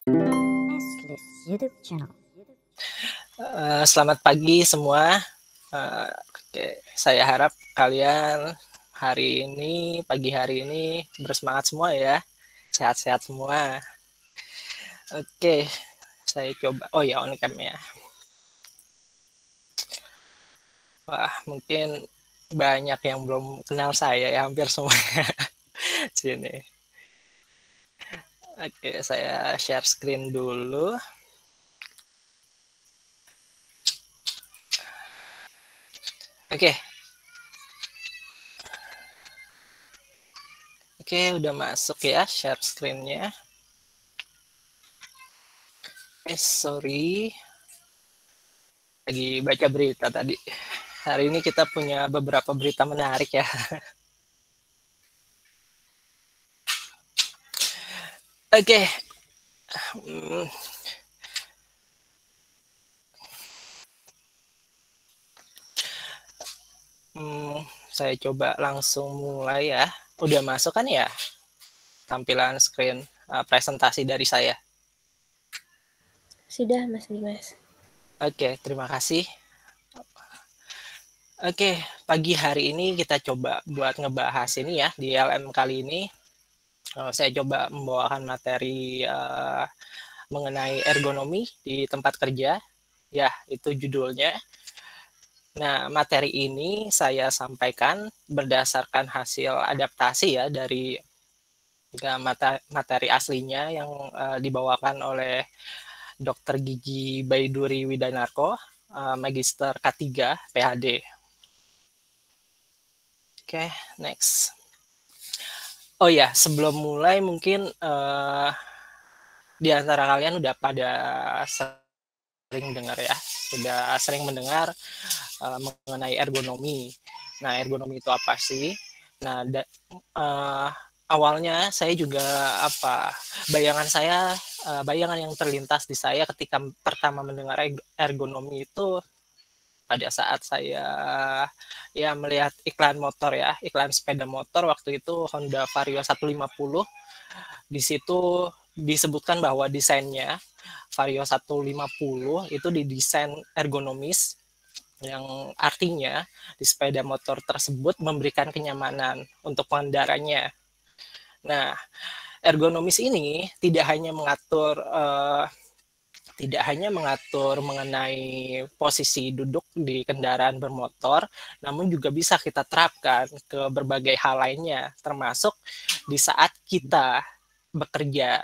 Nestless YouTube channel. Selamat pagi semua. Saya harap kalian pagi hari ini bersemangat semua ya, sehat-sehat semua. Oke, saya coba. Oh ya, on cam ya. Wah, mungkin banyak yang belum kenal saya ya, hampir semua sini. Oke, saya share screen dulu. Oke. Oke, udah masuk ya share screen-nya. Sorry. Lagi baca berita tadi. Hari ini kita punya beberapa berita menarik ya. Oke. Saya coba langsung mulai ya. Udah masuk kan ya tampilan screen presentasi dari saya? Sudah, Mas Dimas. Oke, terima kasih. Oke, pagi hari ini kita coba buat ngebahas ini ya, di LM kali ini. Saya coba membawakan materi mengenai ergonomi di tempat kerja. Ya, itu judulnya. Nah, materi ini saya sampaikan berdasarkan hasil adaptasi ya dari materi aslinya yang dibawakan oleh Dr. Gigi Baiduri Widanarko, Magister K3 PhD. Oke, next. Oh ya, sebelum mulai mungkin di antara kalian udah pada sering dengar ya, sudah sering mendengar mengenai ergonomi. Nah, ergonomi itu apa sih? Nah, awalnya saya juga bayangan yang terlintas di saya ketika pertama mendengar ergonomi itu pada saat saya ya melihat iklan motor ya, iklan sepeda motor waktu itu Honda Vario 150. Di situ disebutkan bahwa desainnya Vario 150 itu didesain ergonomis, yang artinya di sepeda motor tersebut memberikan kenyamanan untuk pengendaranya. Nah, ergonomis ini tidak hanya mengatur mengenai posisi duduk di kendaraan bermotor, namun juga bisa kita terapkan ke berbagai hal lainnya, termasuk di saat kita bekerja.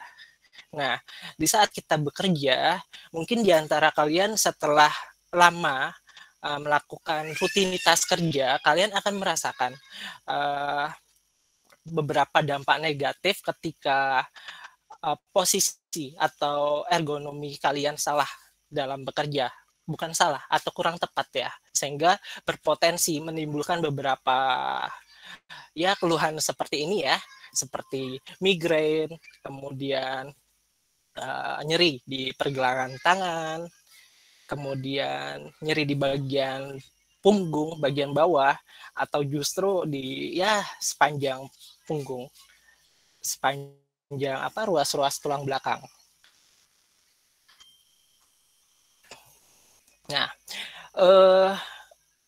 Nah, di saat kita bekerja, mungkin di antara kalian setelah lama melakukan rutinitas kerja, kalian akan merasakan beberapa dampak negatif ketika posisi atau ergonomi kalian salah dalam bekerja. Bukan salah atau kurang tepat ya, sehingga berpotensi menimbulkan beberapa ya keluhan seperti ini ya, seperti migrain, kemudian nyeri di pergelangan tangan, kemudian nyeri di bagian punggung, bagian bawah, atau justru di ya sepanjang punggung, sepanjang ruas-ruas tulang belakang. Nah,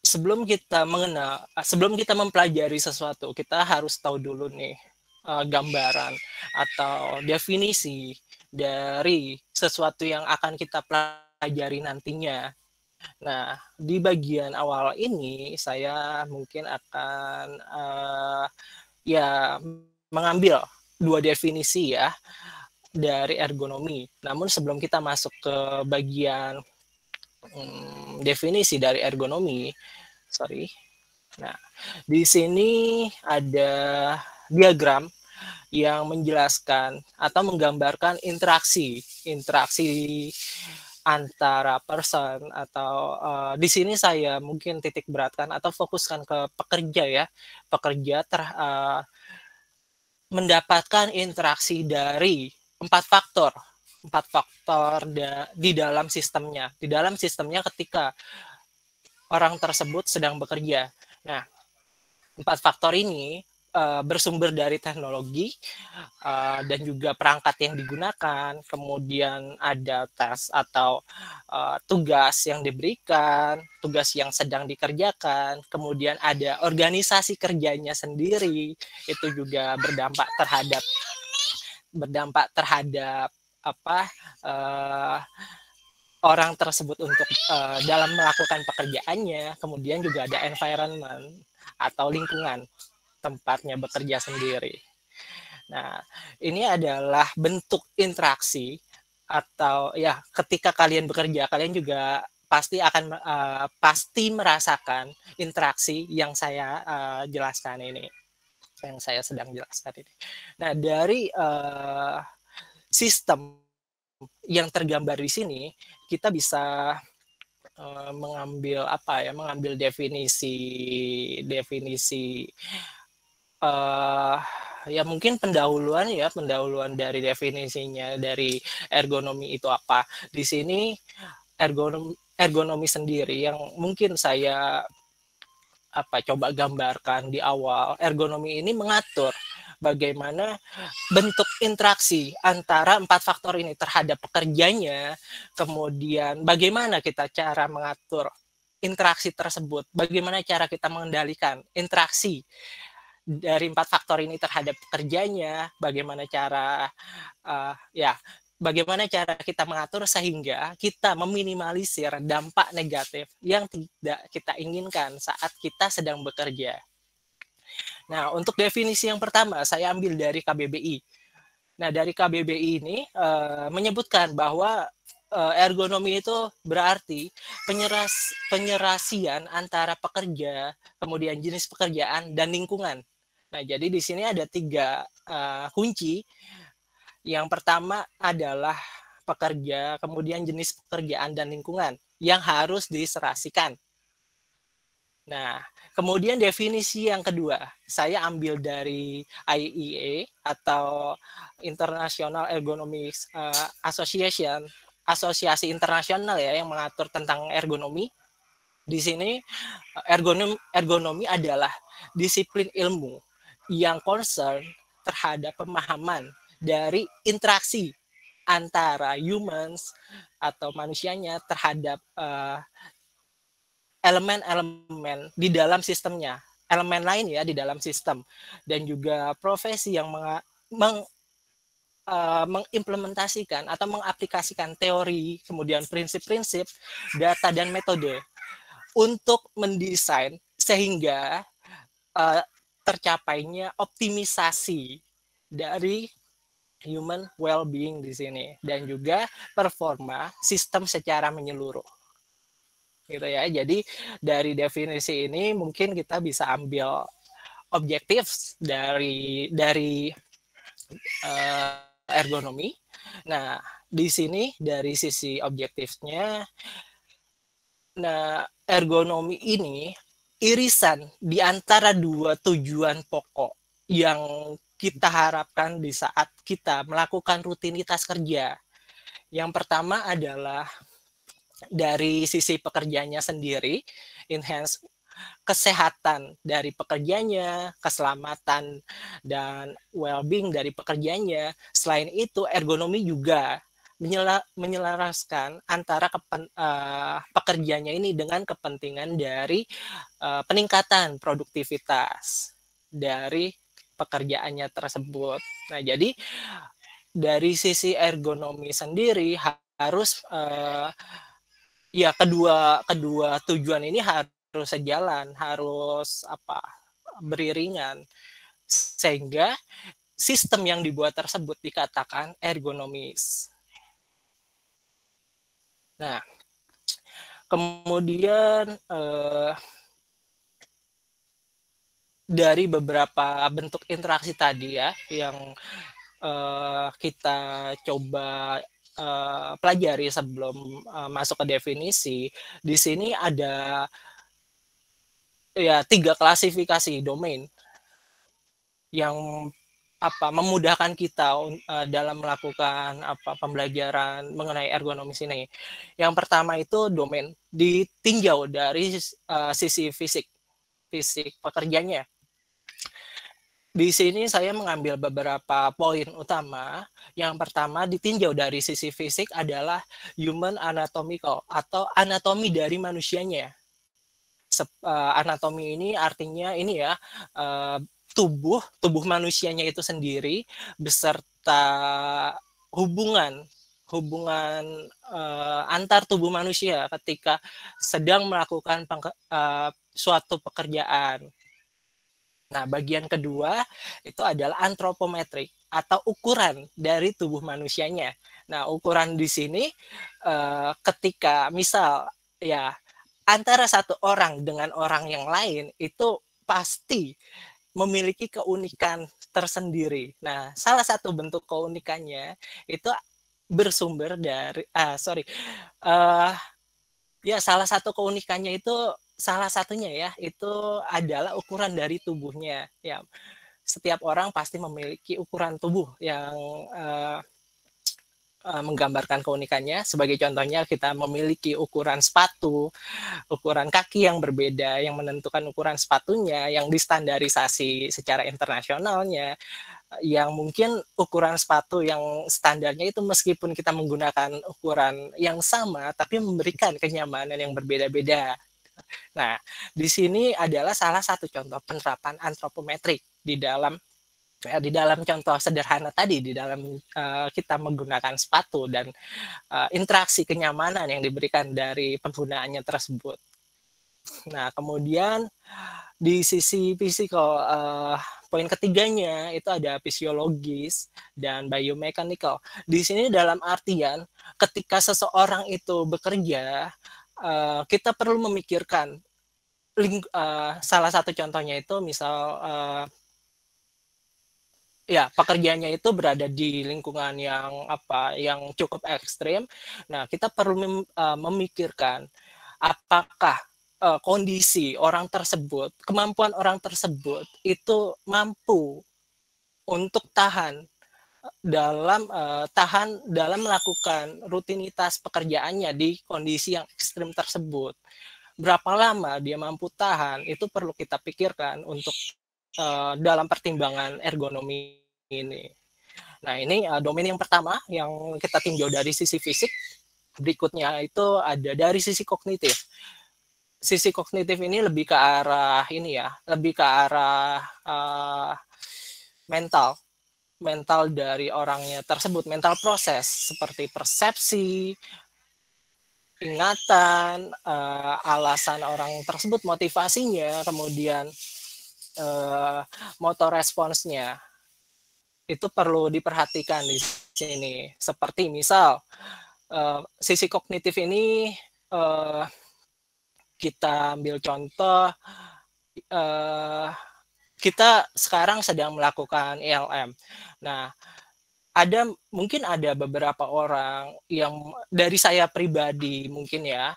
sebelum kita mempelajari sesuatu, kita harus tahu dulu nih gambaran atau definisi dari sesuatu yang akan kita pelajari nantinya. Nah, di bagian awal ini saya mungkin akan mengambil dua definisi ya dari ergonomi. Namun sebelum kita masuk ke bagian definisi dari ergonomi, Nah, di sini ada diagram yang menjelaskan atau menggambarkan interaksi antara person atau di sini saya mungkin titik beratkan atau fokuskan ke pekerja ya. Pekerja mendapatkan interaksi dari 4 faktor di dalam sistemnya. Di dalam sistemnya ketika orang tersebut sedang bekerja. Nah, 4 faktor ini bersumber dari teknologi dan juga perangkat yang digunakan, kemudian ada tes atau tugas yang diberikan, tugas yang sedang dikerjakan, kemudian ada organisasi kerjanya sendiri, itu juga berdampak terhadap apa orang tersebut untuk dalam melakukan pekerjaannya. Kemudian juga ada environment atau lingkungan tempatnya bekerja sendiri. Nah, ini adalah bentuk interaksi atau ya ketika kalian bekerja, kalian juga pasti merasakan interaksi yang saya jelaskan ini, yang saya sedang jelaskan ini. Nah, dari sistem yang tergambar di sini, kita bisa mengambil definisi ya mungkin pendahuluan dari definisinya dari ergonomi itu apa. Di sini ergonomi sendiri yang mungkin saya coba gambarkan di awal. Ergonomi ini mengatur bagaimana bentuk interaksi antara 4 faktor ini terhadap pekerjanya, kemudian bagaimana kita cara mengatur interaksi tersebut, bagaimana cara kita mengendalikan interaksi dari 4 faktor ini terhadap pekerjanya, bagaimana cara kita mengatur sehingga kita meminimalisir dampak negatif yang tidak kita inginkan saat kita sedang bekerja. Nah, untuk definisi yang pertama saya ambil dari KBBI. Nah, dari KBBI ini menyebutkan bahwa ergonomi itu berarti penyerasian antara pekerja, kemudian jenis pekerjaan dan lingkungan. Nah, jadi di sini ada 3 kunci. Yang pertama adalah pekerja, kemudian jenis pekerjaan dan lingkungan yang harus diserasikan. Nah, kemudian definisi yang kedua, saya ambil dari IEA atau International Ergonomic Association, asosiasi internasional ya yang mengatur tentang ergonomi. Di sini ergonomi adalah disiplin ilmu yang concern terhadap pemahaman dari interaksi antara humans atau manusianya terhadap elemen-elemen di dalam sistemnya, elemen lain ya di dalam sistem, dan juga profesi yang mengimplementasikan atau mengaplikasikan teori, kemudian prinsip-prinsip, data dan metode untuk mendesain sehingga tercapainya optimisasi dari human well-being di sini dan juga performa sistem secara menyeluruh. Gitu ya. Jadi dari definisi ini mungkin kita bisa ambil objektif dari ergonomi. Nah, di sini dari sisi objektifnya, nah ergonomi ini irisan di antara 2 tujuan pokok yang kita harapkan di saat kita melakukan rutinitas kerja. Yang pertama adalah dari sisi pekerjanya sendiri, enhance kesehatan dari pekerjanya, keselamatan dan well-being dari pekerjanya. Selain itu, ergonomi juga menyelaraskan antara pekerjanya ini dengan kepentingan dari peningkatan produktivitas dari pekerjaannya tersebut. Nah, jadi dari sisi ergonomi sendiri harus ya kedua tujuan ini harus sejalan, harus beriringan sehingga sistem yang dibuat tersebut dikatakan ergonomis. Nah, kemudian dari beberapa bentuk interaksi tadi ya yang kita coba pelajari sebelum masuk ke definisi, di sini ada ya 3 klasifikasi domain yang memudahkan kita dalam melakukan pembelajaran mengenai ergonomis ini. Yang pertama itu domain ditinjau dari sisi fisik pekerjanya. Di sini saya mengambil beberapa poin utama. Yang pertama ditinjau dari sisi fisik adalah human anatomical atau anatomi dari manusianya. Anatomi ini artinya ini ya, tubuh manusianya itu sendiri beserta hubungan antar tubuh manusia ketika sedang melakukan suatu pekerjaan. Nah, bagian kedua itu adalah antropometrik atau ukuran dari tubuh manusianya. Nah, ukuran di sini ketika misal ya antara satu orang dengan orang yang lain itu pasti memiliki keunikan tersendiri. Nah, salah satu bentuk keunikannya itu bersumber dari ya salah satu keunikannya itu salah satunya ya itu adalah ukuran dari tubuhnya. Ya, setiap orang pasti memiliki ukuran tubuh yang menggambarkan keunikannya. Sebagai contohnya kita memiliki ukuran sepatu, ukuran kaki yang berbeda yang menentukan ukuran sepatunya yang distandarisasi secara internasionalnya, yang mungkin ukuran sepatu yang standarnya itu meskipun kita menggunakan ukuran yang sama tapi memberikan kenyamanan yang berbeda-beda. Nah, di sini adalah salah satu contoh penerapan antropometrik di dalam contoh sederhana tadi, di dalam kita menggunakan sepatu dan interaksi kenyamanan yang diberikan dari penggunaannya tersebut. Nah, kemudian di sisi fisikal, poin ketiganya itu ada fisiologis dan biomechanical. Di sini dalam artian ketika seseorang itu bekerja, kita perlu memikirkan salah satu contohnya itu misal ya pekerjaannya itu berada di lingkungan yang cukup ekstrim. Nah, kita perlu memikirkan apakah kondisi orang tersebut, kemampuan orang tersebut itu mampu untuk tahan dalam melakukan rutinitas pekerjaannya di kondisi yang ekstrim tersebut. Berapa lama dia mampu tahan itu perlu kita pikirkan untuk dalam pertimbangan ergonomi ini. Nah, ini domain yang pertama yang kita tinjau dari sisi fisik. Berikutnya itu ada dari sisi kognitif. Sisi kognitif ini lebih ke arah mental dari orangnya tersebut, mental proses seperti persepsi, ingatan, alasan orang tersebut, motivasinya, kemudian motor responsnya itu perlu diperhatikan di sini. Seperti misal sisi kognitif ini kita ambil contoh, kita sekarang sedang melakukan ELM. Nah, mungkin ada beberapa orang yang dari saya pribadi mungkin ya,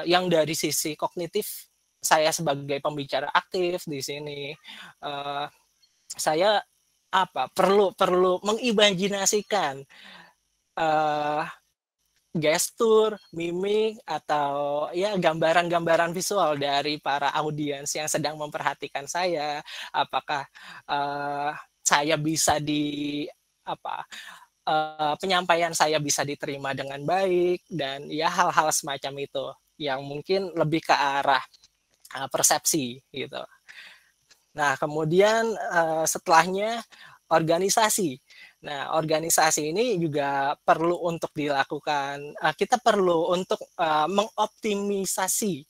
yang dari sisi kognitif saya sebagai pembicara aktif di sini, saya perlu mengimajinasikan gestur, mimik, atau ya gambaran-gambaran visual dari para audiens yang sedang memperhatikan saya. Apakah saya bisa penyampaian saya bisa diterima dengan baik, dan ya hal-hal semacam itu yang mungkin lebih ke arah persepsi gitu. Nah, kemudian setelahnya organisasi. Nah, organisasi ini juga perlu untuk dilakukan, kita perlu untuk mengoptimisasi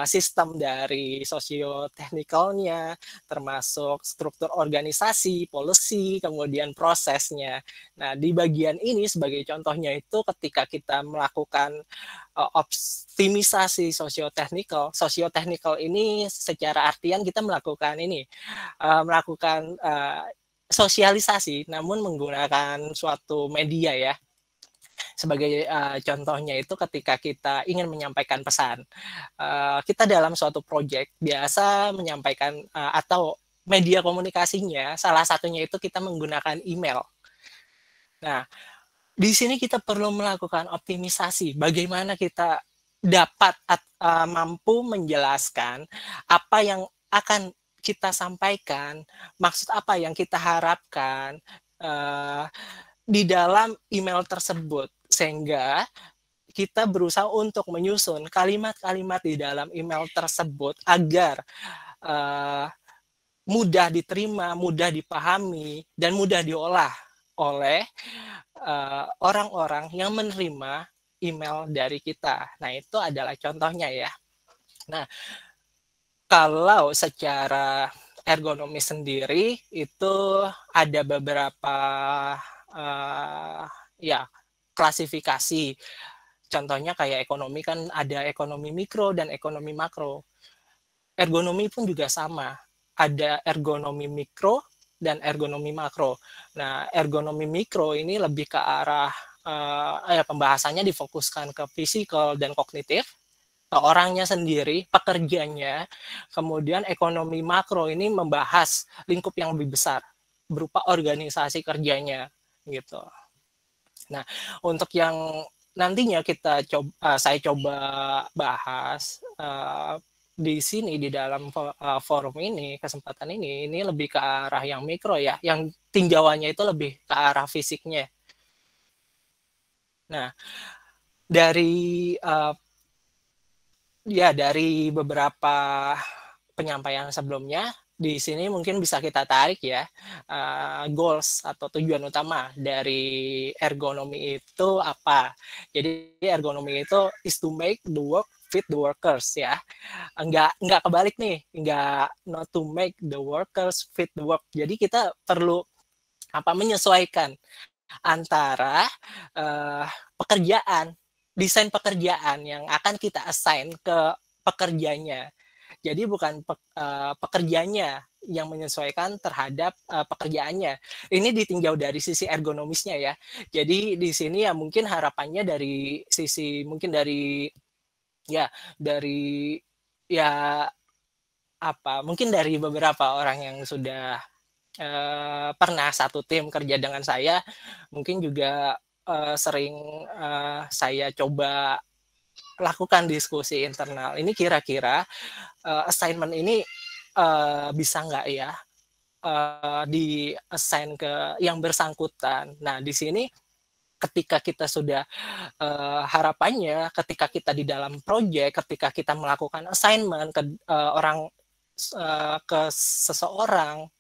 sistem dari sosio-teknikalnya, termasuk struktur organisasi, policy, kemudian prosesnya. Nah, di bagian ini sebagai contohnya itu ketika kita melakukan optimisasi sosio-teknikal ini secara artian kita melakukan sosialisasi, namun menggunakan suatu media ya. Sebagai contohnya itu ketika kita ingin menyampaikan pesan, kita dalam suatu proyek biasa menyampaikan atau media komunikasinya salah satunya itu kita menggunakan email. Nah, di sini kita perlu melakukan optimisasi bagaimana kita dapat mampu menjelaskan apa yang akan kita sampaikan, maksud apa yang kita harapkan di dalam email tersebut, sehingga kita berusaha untuk menyusun kalimat-kalimat di dalam email tersebut agar mudah diterima, mudah dipahami, dan mudah diolah oleh orang-orang yang menerima email dari kita. Nah, itu adalah contohnya ya. Nah, kalau secara ergonomi sendiri itu ada beberapa ya klasifikasi. Contohnya kayak ekonomi kan ada ekonomi mikro dan ekonomi makro. Ergonomi pun juga sama. Ada ergonomi mikro dan ergonomi makro. Nah, ergonomi mikro ini lebih ke arah pembahasannya difokuskan ke fisikal dan kognitif, orangnya sendiri, pekerjanya. Kemudian ekonomi makro ini membahas lingkup yang lebih besar berupa organisasi kerjanya gitu. Nah, untuk yang nantinya saya coba bahas di sini di dalam forum ini, kesempatan ini lebih ke arah yang mikro ya, yang tinjauannya itu lebih ke arah fisiknya. Nah, dari dari beberapa penyampaian sebelumnya, di sini mungkin bisa kita tarik ya goals atau tujuan utama dari ergonomi itu apa. Jadi ergonomi itu is to make the work fit the workers ya. Enggak kebalik nih, not to make the workers fit the work. Jadi kita perlu menyesuaikan antara desain pekerjaan yang akan kita assign ke pekerjanya. Jadi bukan pekerjanya yang menyesuaikan terhadap pekerjaannya. Ini ditinjau dari sisi ergonomisnya ya. Jadi di sini ya mungkin harapannya dari sisi mungkin dari mungkin dari beberapa orang yang sudah pernah satu tim kerja dengan saya, mungkin juga sering saya coba lakukan diskusi internal. Ini kira-kira assignment ini bisa nggak ya di-assign ke yang bersangkutan. Nah, di sini ketika kita sudah harapannya, ketika kita di dalam proyek, ketika kita melakukan assignment ke ke seseorang,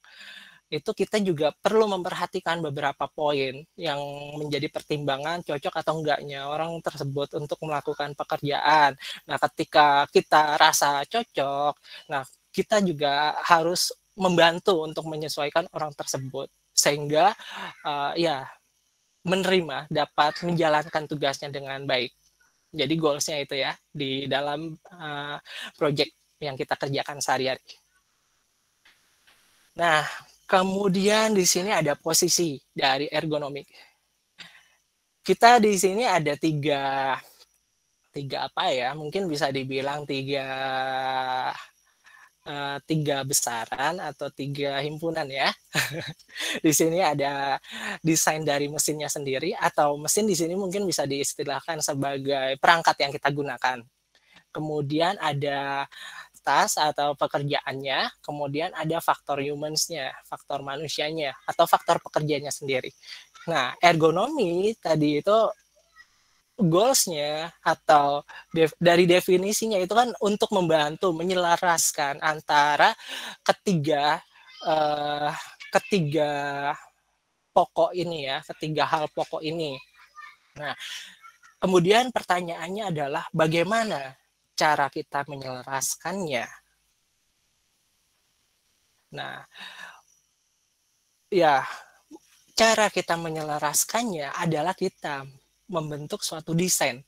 itu kita juga perlu memperhatikan beberapa poin yang menjadi pertimbangan cocok atau enggaknya orang tersebut untuk melakukan pekerjaan. Nah, ketika kita rasa cocok, nah kita juga harus membantu untuk menyesuaikan orang tersebut sehingga menerima, dapat menjalankan tugasnya dengan baik. Jadi goals-nya itu ya di dalam project yang kita kerjakan sehari-hari. Nah, kemudian di sini ada posisi dari ergonomik. Kita di sini ada tiga mungkin bisa dibilang tiga besaran atau tiga himpunan ya. Di sini ada desain dari mesinnya sendiri, atau mesin di sini mungkin bisa diistilahkan sebagai perangkat yang kita gunakan. Kemudian ada task atau pekerjaannya, kemudian ada faktor humans-nya, faktor manusianya, atau faktor pekerjanya sendiri. Nah, ergonomi tadi itu goals-nya atau dari definisinya itu kan untuk membantu menyelaraskan antara ketiga pokok ini ya, ketiga hal pokok ini. Nah, kemudian pertanyaannya adalah bagaimana cara kita menyelaraskannya. Nah, ya cara kita menyelaraskannya adalah kita membentuk suatu desain.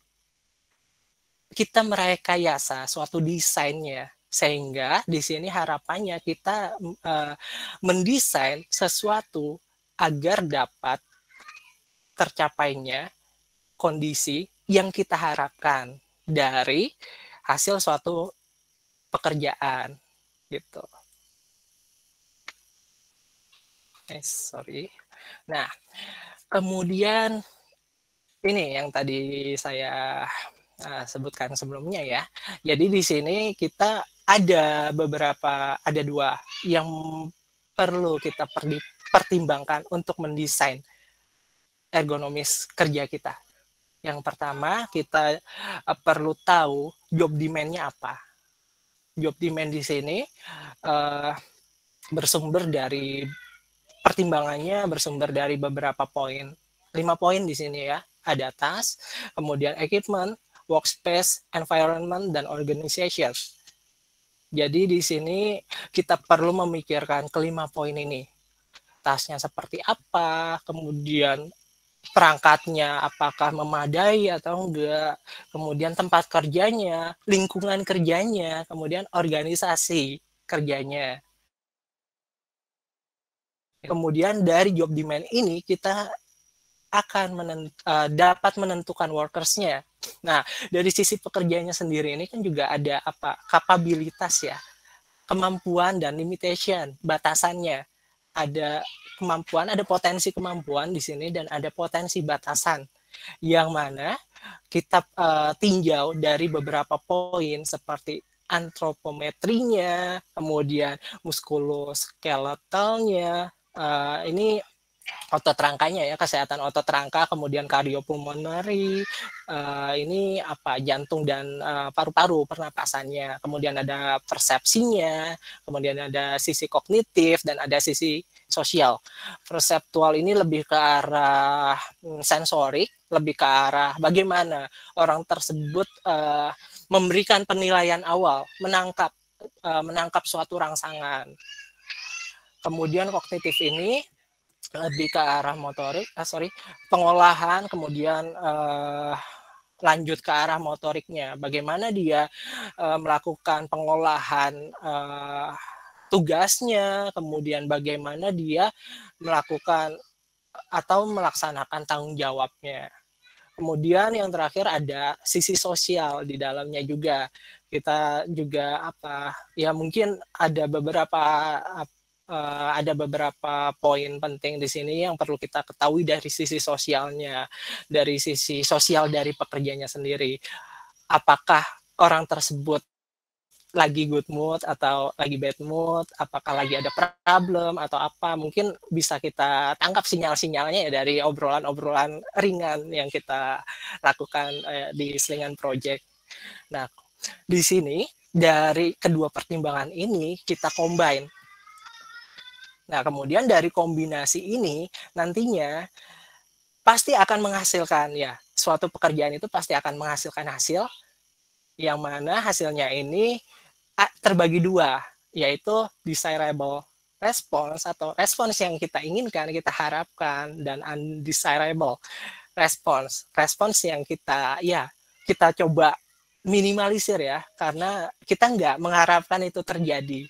Kita merekayasa suatu desainnya sehingga di sini harapannya kita mendesain sesuatu agar dapat tercapainya kondisi yang kita harapkan dari hasil suatu pekerjaan gitu. Sorry. Nah, kemudian ini yang tadi saya sebutkan sebelumnya ya. Jadi di sini kita ada dua yang perlu kita pertimbangkan untuk mendesain ergonomis kerja kita. Yang pertama, kita perlu tahu job demand-nya apa. Job demand di sini bersumber dari pertimbangannya bersumber dari beberapa poin. 5 poin di sini ya. Ada task, kemudian equipment, workspace, environment, dan organization. Jadi di sini kita perlu memikirkan kelima poin ini. Tasknya seperti apa, kemudian perangkatnya apakah memadai atau enggak, kemudian tempat kerjanya, lingkungan kerjanya, kemudian organisasi kerjanya. Kemudian dari job demand ini kita akan dapat menentukan workersnya. Nah, dari sisi pekerjanya sendiri ini kan juga ada kapabilitas ya, kemampuan dan limitation, batasannya. Ada kemampuan, ada potensi kemampuan di sini dan ada potensi batasan. Yang mana kita tinjau dari beberapa poin seperti antropometrinya, kemudian muskuloskeletalnya, ini otot rangkanya ya, kesehatan otot rangka, kemudian kardiopulmonari, ini jantung dan paru-paru pernapasannya, kemudian ada persepsinya, kemudian ada sisi kognitif dan ada sisi sosial. Perseptual ini lebih ke arah sensorik, lebih ke arah bagaimana orang tersebut memberikan penilaian awal, menangkap suatu rangsangan. Kemudian kognitif ini lebih ke arah pengolahan, kemudian lanjut ke arah motoriknya. Bagaimana dia melakukan pengolahan tugasnya, kemudian bagaimana dia melakukan atau melaksanakan tanggung jawabnya. Kemudian yang terakhir ada sisi sosial di dalamnya juga. Kita juga mungkin ada beberapa poin penting di sini yang perlu kita ketahui dari sisi sosialnya, dari sisi sosial dari pekerjanya sendiri. Apakah orang tersebut lagi good mood atau lagi bad mood, apakah lagi ada problem atau apa, mungkin bisa kita tangkap sinyal-sinyalnya ya dari obrolan-obrolan ringan yang kita lakukan di Selingan Project. Nah, di sini dari kedua pertimbangan ini kita combine. Nah, kemudian dari kombinasi ini nantinya pasti akan menghasilkan ya, suatu pekerjaan itu pasti akan menghasilkan hasil yang mana hasilnya ini terbagi dua, yaitu desirable response atau respons yang kita inginkan, kita harapkan, dan undesirable response. Respons yang kita coba minimalisir ya, karena kita nggak mengharapkan itu terjadi.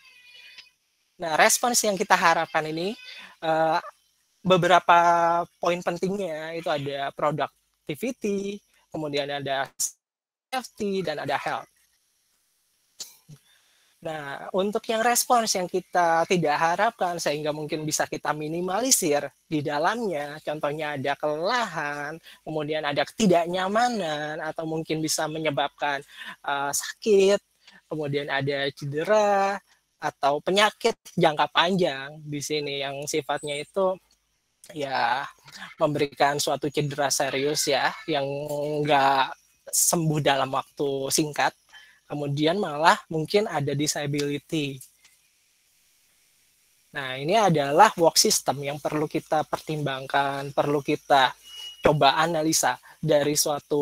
Nah, respons yang kita harapkan ini beberapa poin pentingnya itu ada productivity, kemudian ada safety, dan ada health. Nah, untuk yang respons yang kita tidak harapkan sehingga mungkin bisa kita minimalisir di dalamnya, contohnya ada kelelahan, kemudian ada ketidaknyamanan, atau mungkin bisa menyebabkan sakit, kemudian ada cedera, atau penyakit jangka panjang di sini yang sifatnya itu ya memberikan suatu cedera serius ya, yang nggak sembuh dalam waktu singkat. Kemudian malah mungkin ada disability. Nah, ini adalah work system yang perlu kita pertimbangkan, perlu kita coba analisa dari suatu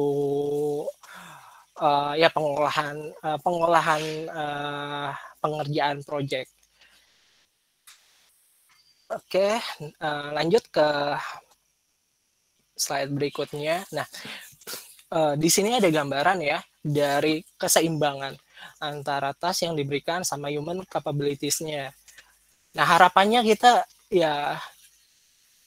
pengolahan pengerjaan project. Oke, lanjut ke slide berikutnya. Nah, di sini ada gambaran ya dari keseimbangan antara task yang diberikan sama human capabilities-nya. Nah, harapannya kita ya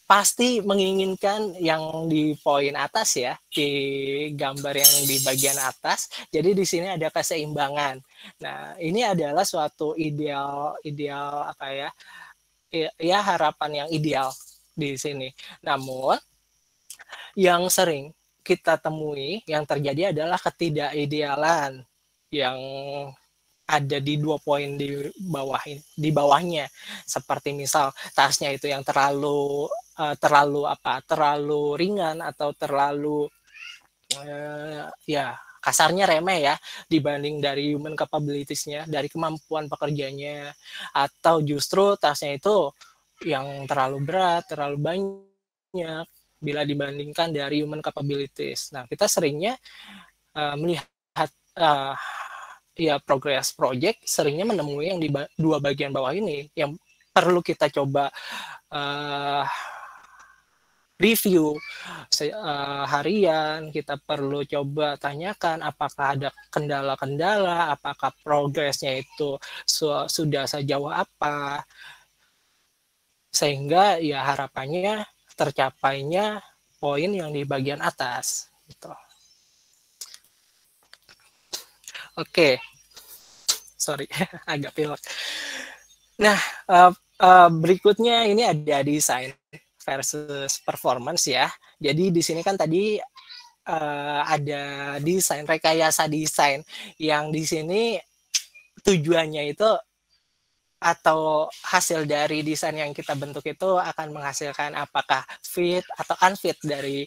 pasti menginginkan yang di poin atas ya, di gambar yang di bagian atas. Jadi di sini ada keseimbangan. Nah, ini adalah suatu ideal harapan yang ideal di sini. Namun yang sering kita temui yang terjadi adalah ketidakidealan yang ada di 2 poin di bawahnya, seperti misal tasnya itu yang terlalu terlalu ringan atau terlalu ya kasarnya remeh ya dibanding dari human capabilities-nya, dari kemampuan pekerjanya, atau justru tasnya itu yang terlalu berat, terlalu banyak bila dibandingkan dari human capabilities. Nah, kita seringnya melihat uh, ya progress project seringnya menemui yang di dua bagian bawah ini yang perlu kita coba uh, review harian, kita perlu coba tanyakan apakah ada kendala-kendala, apakah progresnya itu sudah sejauh apa, sehingga ya harapannya tercapainya poin yang di bagian atas. Gitu. Oke, sorry, agak pilek. Nah, berikutnya ini ada desain versus performance ya. Jadi di sini kan tadi ada desain, rekayasa desain yang di sini tujuannya itu atau hasil dari desain yang kita bentuk itu akan menghasilkan apakah fit atau unfit dari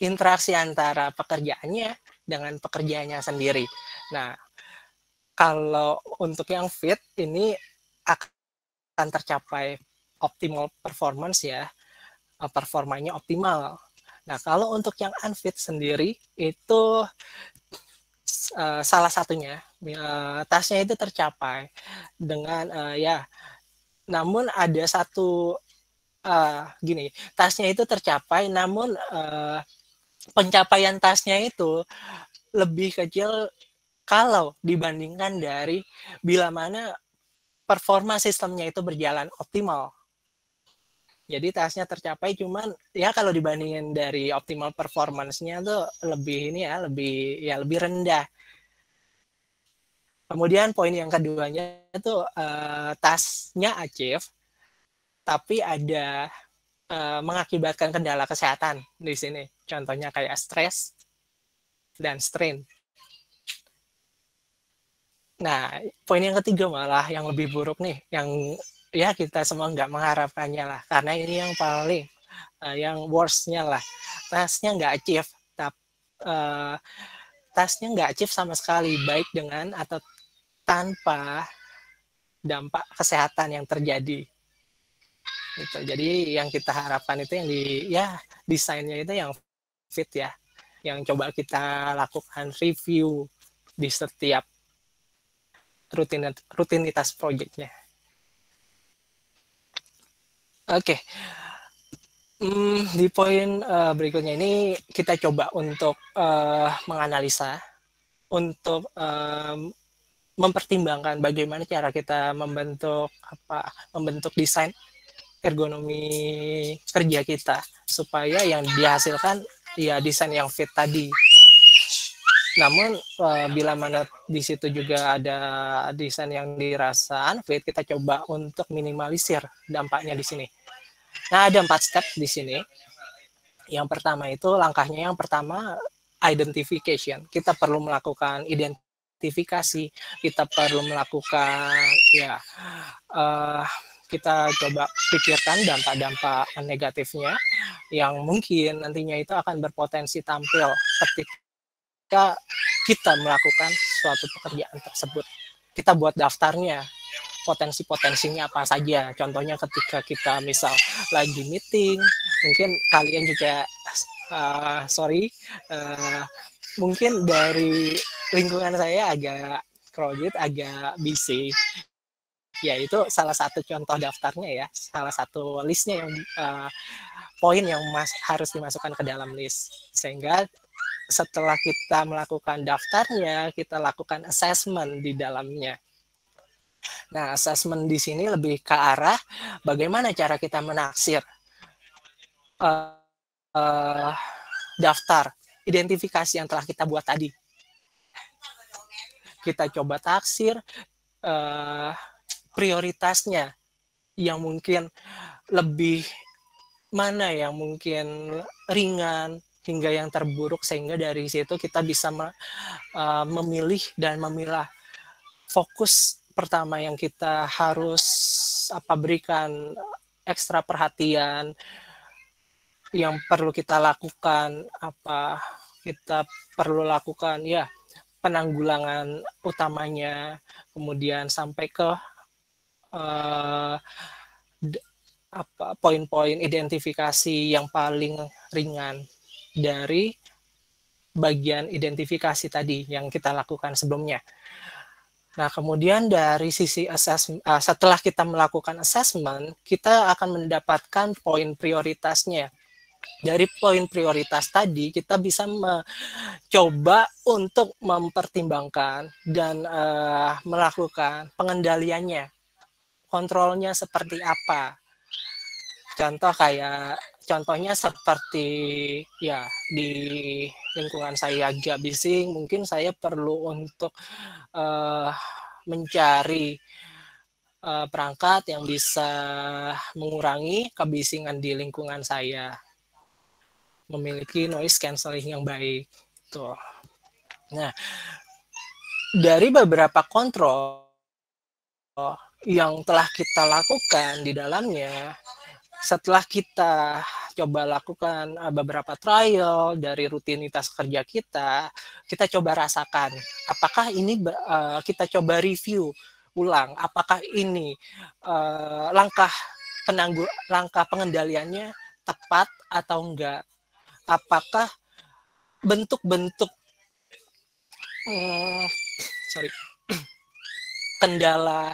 interaksi antara pekerjaannya dengan pekerjaannya sendiri. Nah, kalau untuk yang fit ini akan tercapai optimal performance ya, performanya optimal. Nah, kalau untuk yang unfit sendiri itu salah satunya tasnya itu tercapai dengan ya, namun ada satu gini, tasnya itu tercapai, namun pencapaian tasnya itu lebih kecil kalau dibandingkan dari bila mana performa sistemnya itu berjalan optimal. Jadi tasnya tercapai, cuman ya kalau dibandingin dari optimal performance-nya tuh lebih ini ya lebih rendah. Kemudian poin yang keduanya itu tasnya achieve, tapi ada mengakibatkan kendala kesehatan di sini. Contohnya kayak stres dan strain. Nah, poin yang ketiga malah yang lebih buruk nih, yang ya kita semua nggak mengharapkannya lah, karena ini yang paling yang worst-nya lah. Tasnya nggak achieve, tasnya nggak achieve sama sekali, baik dengan atau tanpa dampak kesehatan yang terjadi. Gitu. Jadi yang kita harapkan itu yang desainnya itu yang fit ya, yang coba kita lakukan review di setiap rutinitas proyeknya. Oke, di poin berikutnya ini kita coba untuk menganalisa, untuk mempertimbangkan bagaimana cara kita membentuk desain ergonomi kerja kita supaya yang dihasilkan ya desain yang fit tadi. Namun bila mana di situ juga ada desain yang dirasa unfit, kita coba untuk minimalisir dampaknya di sini. Nah, ada 4 step di sini. Yang pertama itu langkahnya yang pertama identification. Kita perlu melakukan identifikasi, kita perlu melakukan kita coba pikirkan dampak-dampak negatifnya yang mungkin nantinya itu akan berpotensi tampil ketika kita melakukan suatu pekerjaan tersebut. Kita buat daftarnya, potensi-potensinya apa saja. Contohnya ketika kita misal lagi meeting, mungkin kalian juga mungkin dari lingkungan saya agak crowded, agak busy. Ya itu salah satu contoh daftarnya ya, salah satu listnya yang poin yang harus dimasukkan ke dalam list. Sehingga setelah kita melakukan daftarnya, kita lakukan assessment di dalamnya. Nah, assessment di sini lebih ke arah bagaimana cara kita menaksir daftar identifikasi yang telah kita buat tadi. Kita coba taksir prioritasnya yang mungkin lebih mana yang mungkin ringan hingga yang terburuk, sehingga dari situ kita bisa memilih dan memilah fokus pertama yang kita harus berikan ekstra perhatian, yang perlu kita lakukan kita perlu lakukan ya penanggulangan utamanya, kemudian sampai ke poin-poin identifikasi yang paling ringan dari bagian identifikasi tadi yang kita lakukan sebelumnya. Nah, kemudian dari sisi assessment, setelah kita melakukan assessment, kita akan mendapatkan poin prioritasnya. Dari poin prioritas tadi, kita bisa mencoba untuk mempertimbangkan dan melakukan pengendaliannya. Kontrolnya seperti apa. Contohnya seperti ya di lingkungan saya agak bising, mungkin saya perlu untuk mencari perangkat yang bisa mengurangi kebisingan di lingkungan saya, memiliki noise cancelling yang baik. Tuh. Nah, dari beberapa kontrol yang telah kita lakukan di dalamnya, setelah kita coba lakukan beberapa trial dari rutinitas kerja kita coba rasakan apakah ini kita coba review ulang, apakah ini langkah pengendaliannya tepat atau enggak, apakah bentuk-bentuk kendala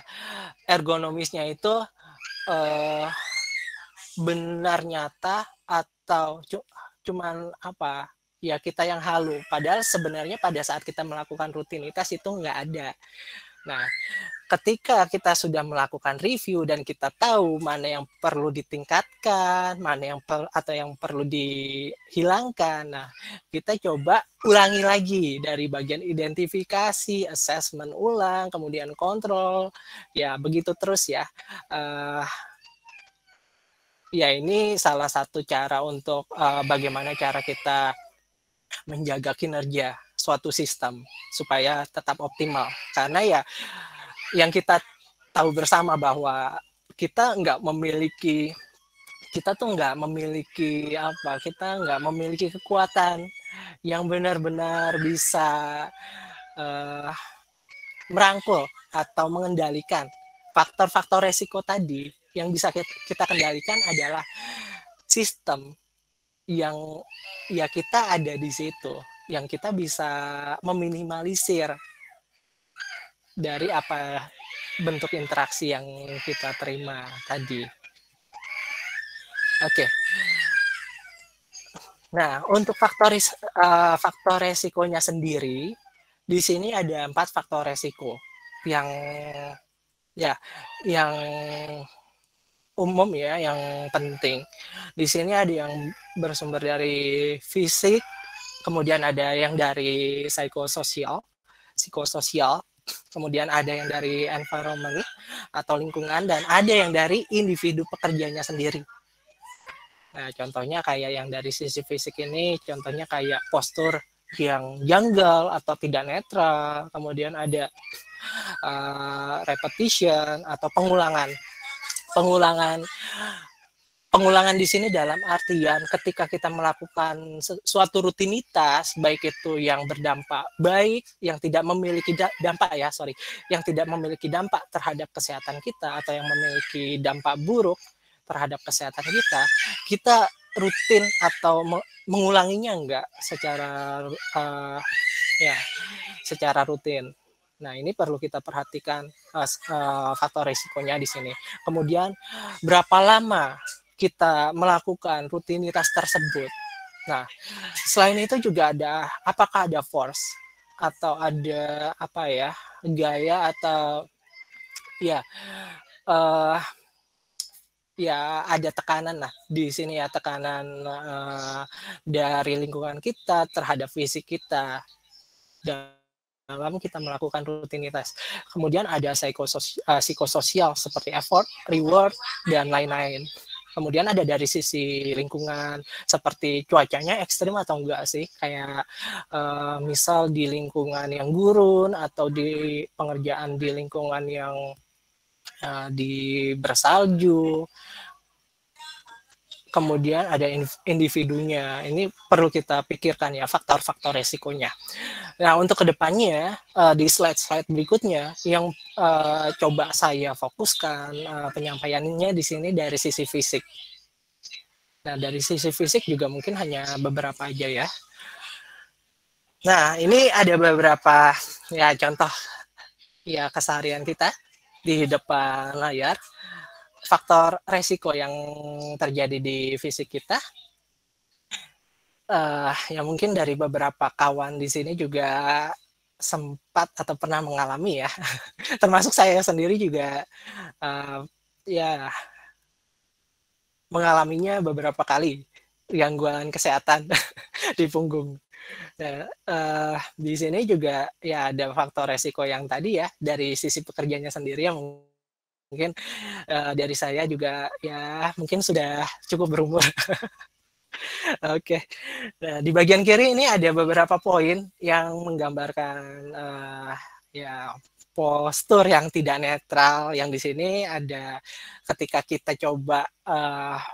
ergonomisnya itu benar nyata atau cuman ya kita yang halu, padahal sebenarnya pada saat kita melakukan rutinitas itu nggak ada. Nah, ketika kita sudah melakukan review dan kita tahu mana yang perlu ditingkatkan, mana yang perlu dihilangkan, nah kita coba ulangi lagi dari bagian identifikasi, assessment ulang, kemudian kontrol, ya begitu terus ya. Ya ini salah satu cara untuk bagaimana cara kita menjaga kinerja suatu sistem supaya tetap optimal. Karena ya yang kita tahu bersama bahwa kita nggak memiliki kekuatan yang benar-benar bisa merangkul atau mengendalikan faktor-faktor resiko tadi. Yang bisa kita kendalikan adalah sistem yang ya kita ada di situ, yang kita bisa meminimalisir dari bentuk interaksi yang kita terima tadi. Oke. Nah, untuk faktor resikonya sendiri, di sini ada 4 faktor resiko yang umum ya, yang penting. Di sini ada yang bersumber dari fisik, kemudian ada yang dari psikososial, kemudian ada yang dari environment atau lingkungan, dan ada yang dari individu pekerjanya sendiri. Nah, contohnya kayak yang dari sisi fisik ini, contohnya kayak postur yang janggal atau tidak netral, kemudian ada repetition atau pengulangan di sini dalam artian ketika kita melakukan suatu rutinitas, baik itu yang berdampak baik, yang tidak memiliki dampak terhadap kesehatan kita, atau yang memiliki dampak buruk terhadap kesehatan kita rutin atau mengulanginya enggak secara rutin. Nah, ini perlu kita perhatikan faktor risikonya di sini. Kemudian, berapa lama kita melakukan rutinitas tersebut. Nah, selain itu juga ada, apakah ada force atau ada gaya atau ada tekanan di sini ya, tekanan dari lingkungan kita terhadap fisik kita dalam kita melakukan rutinitas. Kemudian ada psikososial seperti effort, reward, dan lain-lain. Kemudian ada dari sisi lingkungan, seperti cuacanya ekstrim atau enggak sih, kayak misal di lingkungan yang gurun atau di pengerjaan di lingkungan yang di bersalju. Kemudian ada individunya, ini perlu kita pikirkan ya, faktor-faktor resikonya. Nah, untuk kedepannya di slide-slide berikutnya yang coba saya fokuskan penyampaiannya di sini dari sisi fisik. Nah, dari sisi fisik juga mungkin hanya beberapa aja ya. Nah, ini ada beberapa ya contoh ya keseharian kita di depan layar. Faktor resiko yang terjadi di fisik kita. Ya mungkin dari beberapa kawan di sini juga sempat atau pernah mengalami ya, termasuk saya sendiri juga ya mengalaminya beberapa kali gangguan kesehatan di punggung. Nah, di sini juga ya ada faktor resiko yang tadi ya dari sisi pekerjanya sendiri yang mungkin dari saya juga ya mungkin sudah cukup berumur. Oke. Nah, di bagian kiri ini ada beberapa poin yang menggambarkan ya postur yang tidak netral. Yang di sini ada ketika kita coba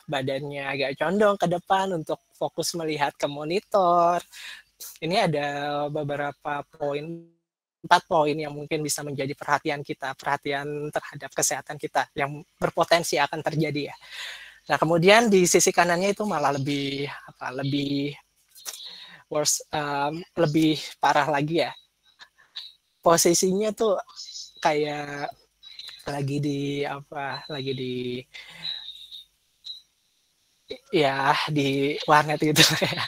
badannya agak condong ke depan untuk fokus melihat ke monitor. Ini ada beberapa poin, 4 poin yang mungkin bisa menjadi perhatian kita, perhatian terhadap kesehatan kita yang berpotensi akan terjadi ya. Nah, kemudian di sisi kanannya itu malah lebih worse, lebih parah lagi ya. Posisinya tuh kayak lagi di ya di warnet gitu ya.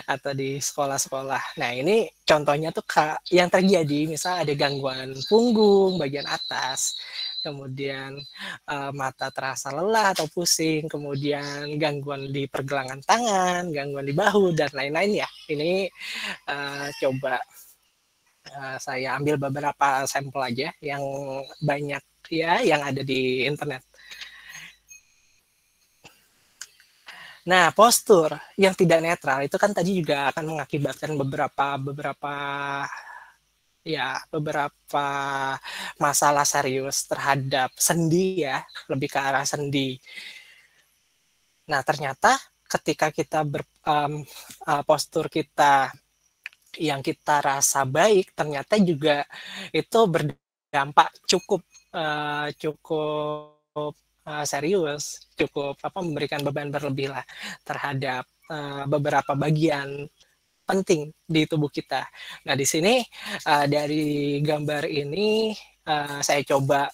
Atau di sekolah-sekolah. Nah, ini contohnya tuh yang terjadi misal ada gangguan punggung bagian atas, kemudian mata terasa lelah atau pusing, kemudian gangguan di pergelangan tangan, gangguan di bahu dan lain-lain ya. Ini coba saya ambil beberapa sampel aja yang banyak ya yang ada di internet. Nah, postur yang tidak netral itu kan tadi juga akan mengakibatkan beberapa masalah serius terhadap sendi ya, lebih ke arah sendi. Nah, ternyata ketika kita postur kita yang kita rasa baik, ternyata juga itu berdampak cukup serius, cukup memberikan beban berlebih lah terhadap beberapa bagian penting di tubuh kita. Nah, di sini dari gambar ini saya coba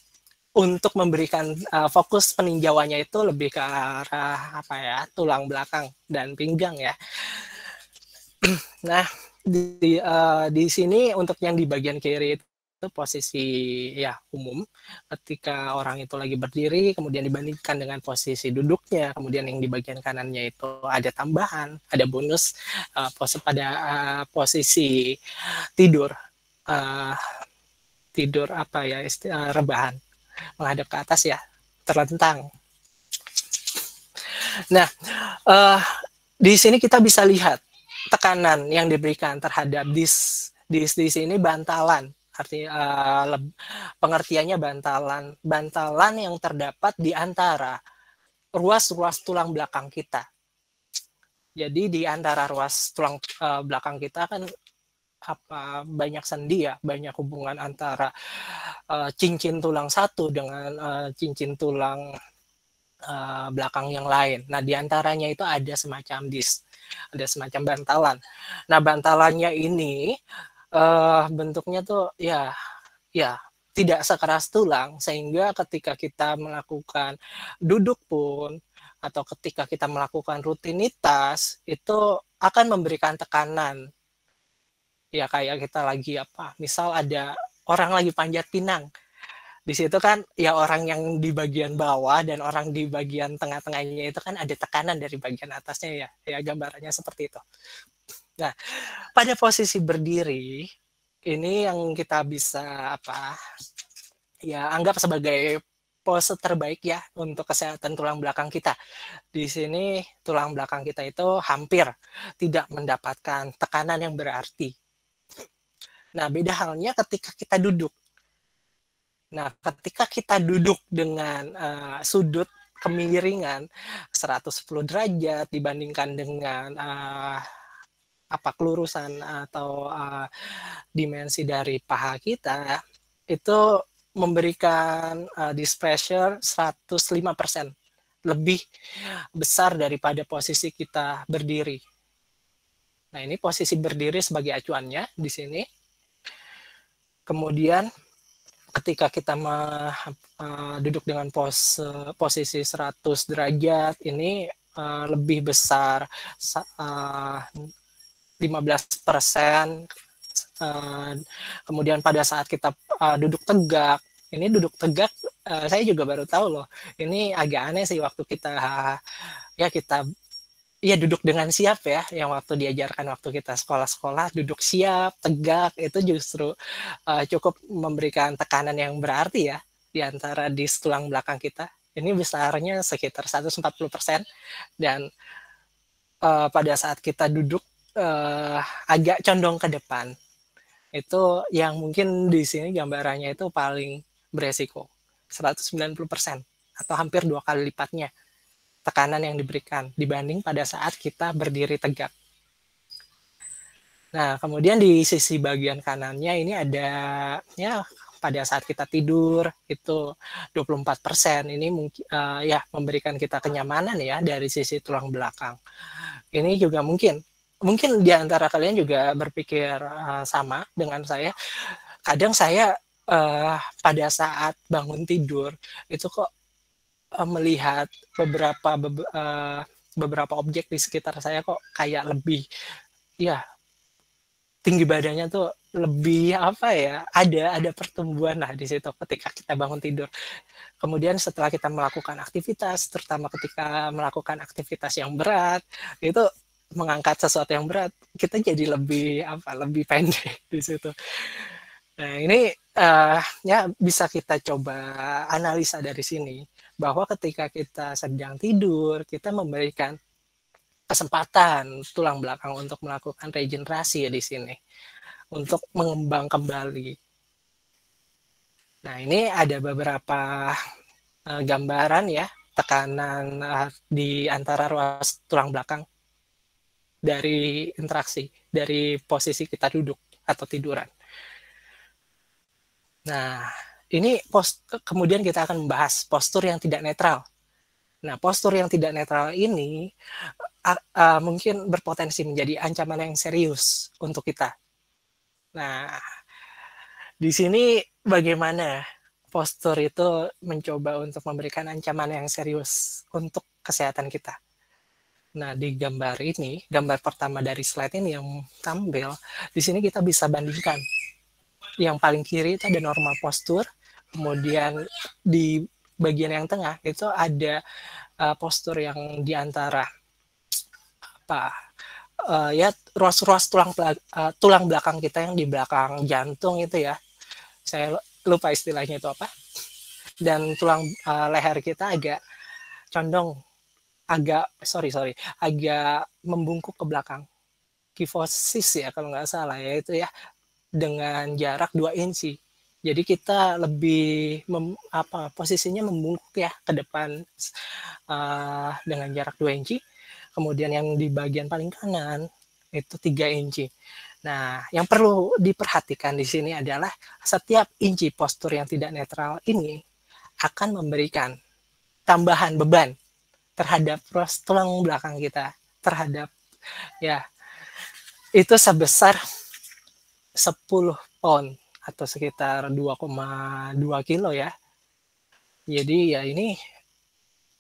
untuk memberikan fokus peninjauannya itu lebih ke arah tulang belakang dan pinggang ya. Nah, di sini untuk yang di bagian kiri itu posisi ya umum ketika orang itu lagi berdiri, kemudian dibandingkan dengan posisi duduknya, kemudian yang di bagian kanannya itu ada tambahan, ada bonus pada posisi tidur rebahan menghadap ke atas ya, terlentang. Nah, di sini kita bisa lihat tekanan yang diberikan terhadap di sini bantalan, artinya pengertiannya bantalan yang terdapat di antara ruas-ruas tulang belakang kita. Jadi di antara ruas tulang belakang kita kan banyak sendi ya, banyak hubungan antara cincin tulang satu dengan cincin tulang belakang yang lain. Nah, diantaranya itu ada semacam ada semacam bantalan. Nah, bantalannya ini bentuknya tuh ya tidak sekeras tulang, sehingga ketika kita melakukan duduk pun atau ketika kita melakukan rutinitas itu akan memberikan tekanan. Ya kayak kita lagi misal ada orang lagi panjat pinang. Di situ kan ya orang yang di bagian bawah dan orang di bagian tengah-tengahnya itu kan ada tekanan dari bagian atasnya ya gambarannya seperti itu. Nah, pada posisi berdiri ini yang kita bisa anggap sebagai pose terbaik ya untuk kesehatan tulang belakang kita. Di sini tulang belakang kita itu hampir tidak mendapatkan tekanan yang berarti. Nah, beda halnya ketika kita duduk. Nah, ketika kita duduk dengan sudut kemiringan 110 derajat dibandingkan dengan kelurusan atau dimensi dari paha kita, itu memberikan disc pressure 105% lebih besar daripada posisi kita berdiri. Nah, ini posisi berdiri sebagai acuannya di sini. Kemudian ketika kita duduk dengan posisi 100 derajat, ini lebih besar 15%. Kemudian pada saat kita duduk tegak, ini duduk tegak saya juga baru tahu loh. Ini agak aneh sih waktu kita duduk dengan siap ya, yang waktu diajarkan waktu kita sekolah-sekolah, duduk siap, tegak, itu justru cukup memberikan tekanan yang berarti ya di antara dis tulang belakang kita. Ini besarnya sekitar 140%, dan pada saat kita duduk agak condong ke depan. Itu yang mungkin di sini gambarannya itu paling beresiko, 190% atau hampir 2 kali lipatnya tekanan yang diberikan dibanding pada saat kita berdiri tegak. Nah, kemudian di sisi bagian kanannya ini ada ya pada saat kita tidur itu 24%. Ini mungkin memberikan kita kenyamanan ya dari sisi tulang belakang. Ini juga mungkin di antara kalian juga berpikir sama dengan saya. Kadang saya pada saat bangun tidur itu kok melihat beberapa objek di sekitar saya kok kayak lebih tinggi badannya tuh lebih ada pertumbuhan lah di situ ketika kita bangun tidur. Kemudian setelah kita melakukan aktivitas, terutama ketika melakukan aktivitas yang berat, itu mengangkat sesuatu yang berat, kita jadi lebih pendek di situ. Nah, ini bisa kita coba analisa dari sini, bahwa ketika kita sedang tidur, kita memberikan kesempatan tulang belakang untuk melakukan regenerasi ya di sini, untuk mengembang kembali. Nah, ini ada beberapa gambaran ya, tekanan di antara ruas tulang belakang dari interaksi, dari posisi kita duduk atau tiduran. Nah, ini kemudian kita akan membahas postur yang tidak netral. Nah, postur yang tidak netral ini mungkin berpotensi menjadi ancaman yang serius untuk kita. Nah, di sini bagaimana postur itu mencoba untuk memberikan ancaman yang serius untuk kesehatan kita. Nah, di gambar ini, gambar pertama dari slide ini yang tampil, di sini kita bisa bandingkan. Yang paling kiri itu ada normal postur, kemudian di bagian yang tengah itu ada postur yang di antara ruas-ruas tulang belakang kita yang di belakang jantung itu ya. Saya lupa istilahnya itu apa. Dan tulang leher kita agak condong, agak membungkuk ke belakang. Kifosis ya kalau nggak salah ya, itu ya, dengan jarak 2 inci. Jadi kita lebih posisinya membungkuk ya ke depan dengan jarak 2 inci. Kemudian yang di bagian paling kanan itu 3 inci. Nah, yang perlu diperhatikan di sini adalah setiap inci postur yang tidak netral ini akan memberikan tambahan beban terhadap tulang belakang kita, terhadap itu sebesar 10 pound atau sekitar 2,2 kilo ya. Jadi ya ini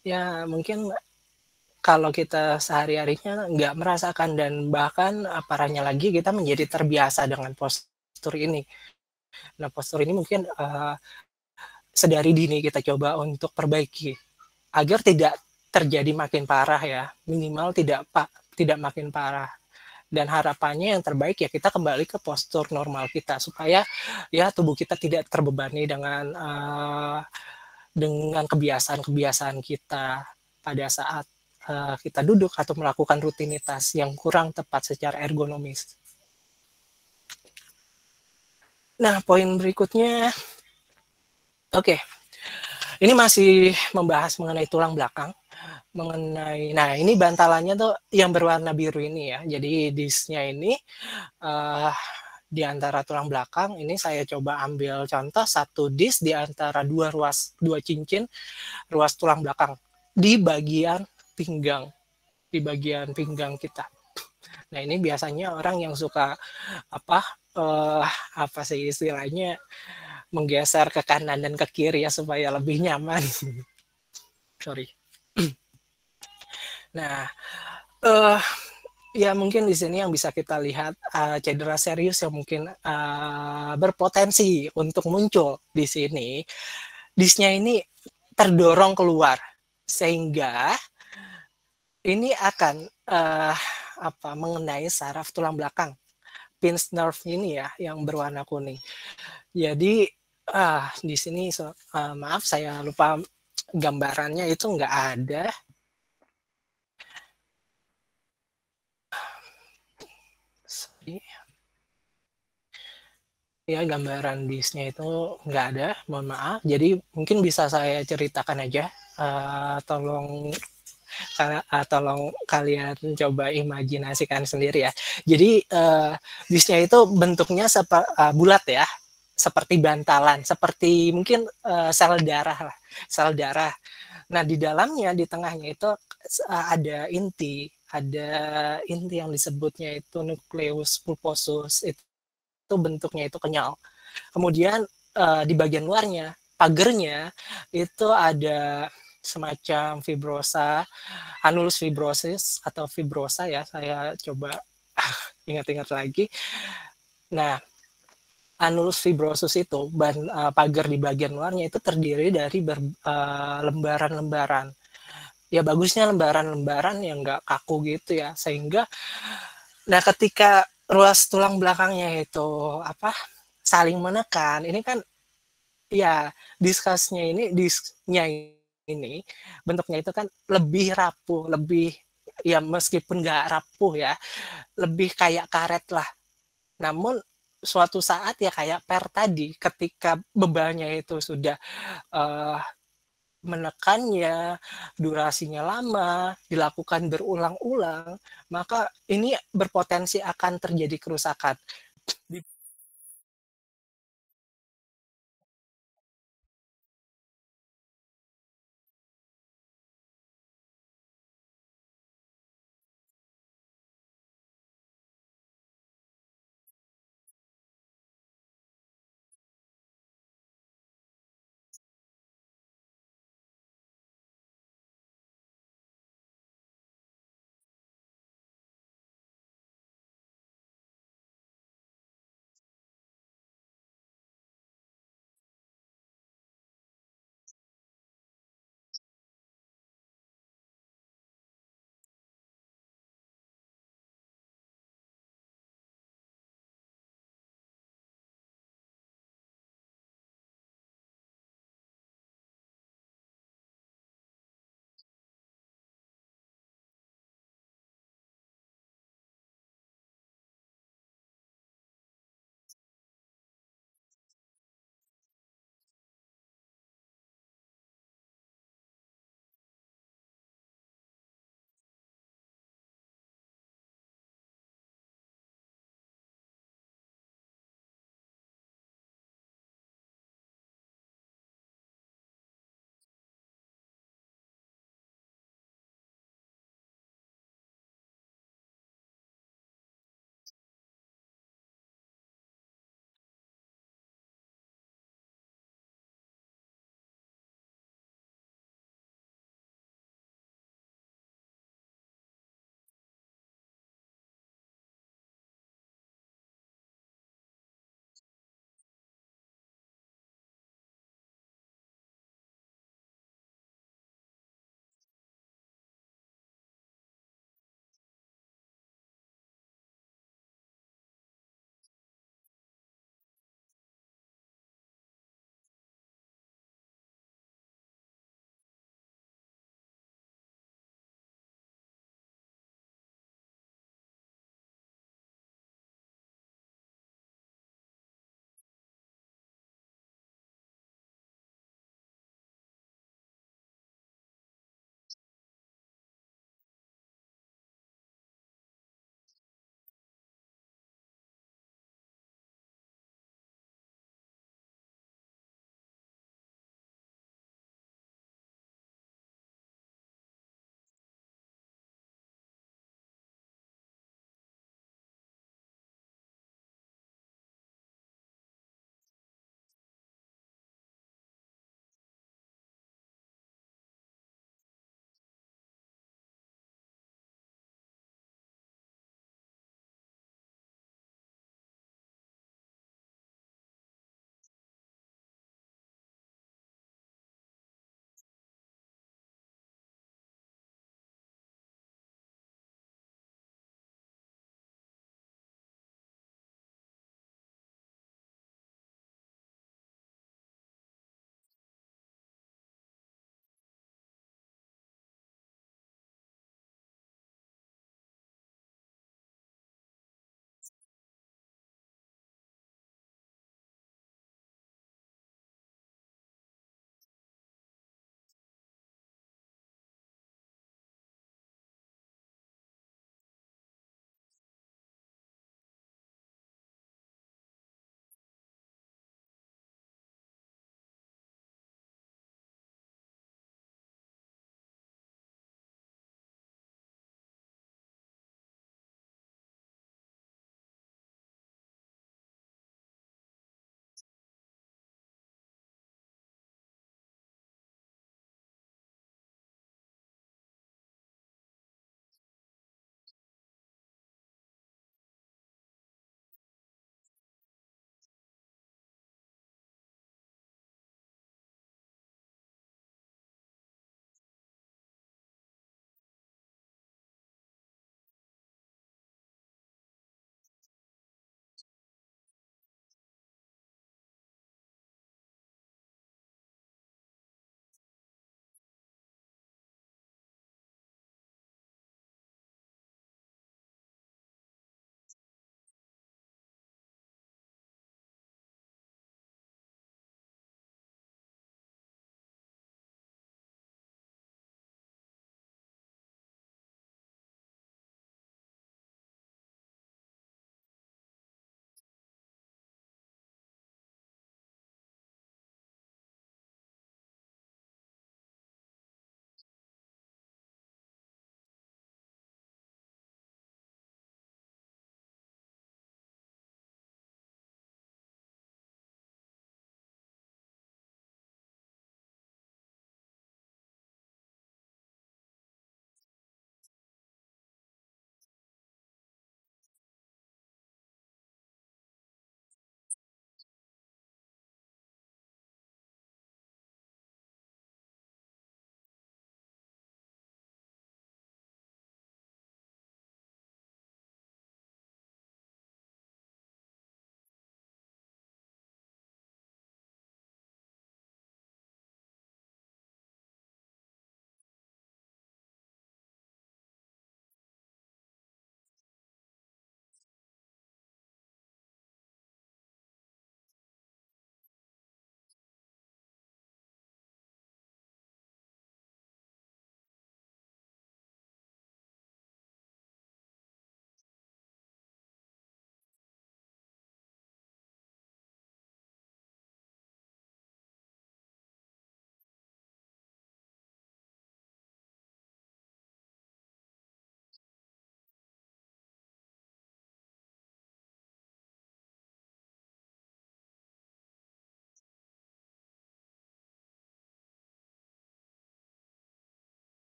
ya mungkin kalau kita sehari-harinya nggak merasakan, dan bahkan parahnya lagi kita menjadi terbiasa dengan postur ini. Nah, postur ini mungkin sedari dini kita coba untuk perbaiki agar tidak terjadi makin parah ya, minimal tidak makin parah. Dan harapannya yang terbaik ya kita kembali ke postur normal kita, supaya ya tubuh kita tidak terbebani dengan dengan kebiasaan-kebiasaan kita pada saat kita duduk atau melakukan rutinitas yang kurang tepat secara ergonomis. Nah, poin berikutnya, oke, ini masih membahas mengenai tulang belakang. Nah ini bantalannya tuh yang berwarna biru ini ya. Jadi disknya ini di antara tulang belakang ini saya coba ambil contoh satu disk di antara dua cincin ruas tulang belakang di bagian pinggang kita. Nah ini biasanya orang yang suka apa sih istilahnya menggeser ke kanan dan ke kiri ya supaya lebih nyaman. Sorry. Nah, ya mungkin di sini yang bisa kita lihat cedera serius yang mungkin berpotensi untuk muncul di sini. Disknya ini terdorong keluar sehingga ini akan mengenai saraf tulang belakang, pinch nerve ini ya yang berwarna kuning. Jadi di sini maaf saya lupa gambarannya itu nggak ada. Ya gambaran disknya itu nggak ada, mohon maaf. Jadi mungkin bisa saya ceritakan aja. Tolong kalian coba imajinasikan sendiri ya. Jadi disknya itu bentuknya bulat ya, seperti bantalan, seperti mungkin sel darah lah, sel darah. Nah di dalamnya, di tengahnya itu ada inti yang disebutnya itu nucleus pulposus. Itu bentuknya itu kenyal. Kemudian di bagian luarnya, pagernya itu ada semacam fibrosa, annulus fibrosis atau fibrosa ya, saya coba ingat-ingat lagi. Nah, annulus fibrosus itu pagar di bagian luarnya itu terdiri dari lembaran-lembaran. Ya bagusnya lembaran-lembaran yang nggak kaku gitu ya, sehingga nah ketika ruas tulang belakangnya itu saling menekan, ini kan ya disknya ini bentuknya itu kan lebih rapuh, lebih ya meskipun nggak rapuh ya, lebih kayak karet lah. Namun suatu saat ya kayak per tadi, ketika bebannya itu sudah menekannya, durasinya lama, dilakukan berulang-ulang, maka ini berpotensi akan terjadi kerusakan.